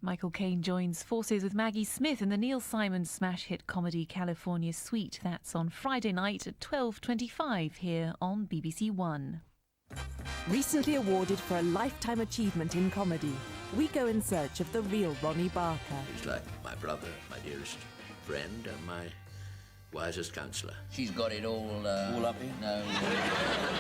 Michael Caine joins forces with Maggie Smith in the Neil Simon smash hit comedy California Suite. That's on Friday night at 12:25 here on BBC1. Recently awarded for a lifetime achievement in comedy, we go in search of the real Ronnie Barker. He's like my brother, my dearest friend, and my wisest counsellor. She's got it all up here? No.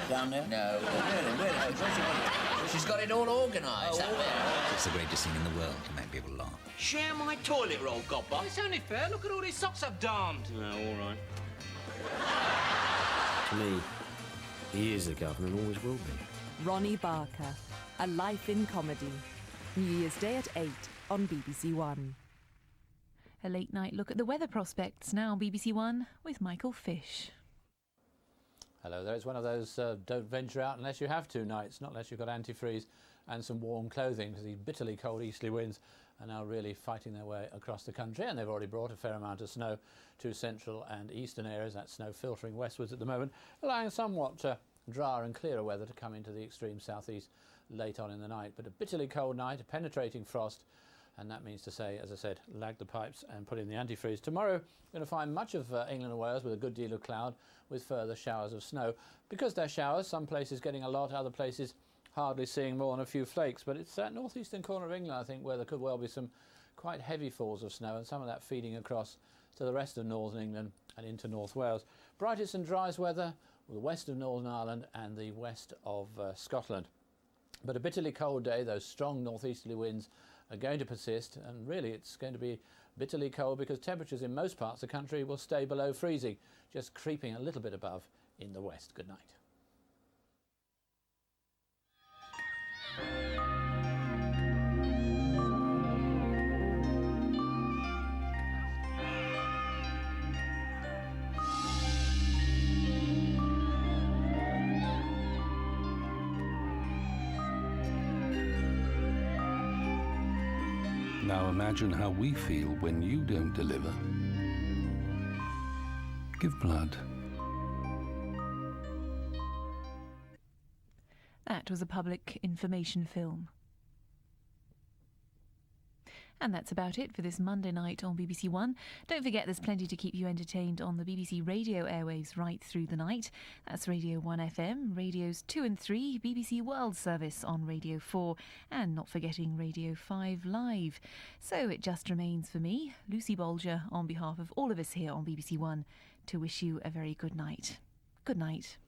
Down there? No. Where? She's got it all organised up there. It's the greatest thing in the world to make people laugh. Share my toilet roll, gobber. It's only fair. Look at all these socks I've darned. No, all right. To me, he is the governor and always will be. Ronnie Barker, A Life in Comedy. New Year's Day at 8 on BBC1. A late night look at the weather prospects now on BBC1 with Michael Fish. Hello there, it's one of those don't venture out unless you have to nights, not unless you've got antifreeze and some warm clothing, because these bitterly cold easterly winds are now really fighting their way across the country, and they've already brought a fair amount of snow to central and eastern areas. That snow filtering westwards at the moment, allowing somewhat drier and clearer weather to come into the extreme southeast late on in the night. But a bitterly cold night, a penetrating frost, and that means to say, as I said, lag the pipes and put in the antifreeze. Tomorrow, we're going to find much of England and Wales with a good deal of cloud, with further showers of snow. Because they're showers, some places getting a lot, other places hardly seeing more than a few flakes. But it's that northeastern corner of England, I think, where there could well be some quite heavy falls of snow, and some of that feeding across to the rest of northern England and into North Wales. Brightest and driest weather with the west of Northern Ireland and the west of Scotland. But a bitterly cold day, those strong northeasterly winds are going to persist, and really it's going to be bitterly cold because temperatures in most parts of the country will stay below freezing, just creeping a little bit above in the west. Good night. Now imagine how we feel when you don't deliver. Give blood. That was a public information film. And that's about it for this Monday night on BBC One. Don't forget there's plenty to keep you entertained on the BBC radio airwaves right through the night. That's Radio 1 FM, Radios 2 and 3, BBC World Service on Radio 4, and not forgetting Radio 5 Live. So it just remains for me, Lucy Bolger, on behalf of all of us here on BBC One, to wish you a very good night. Good night.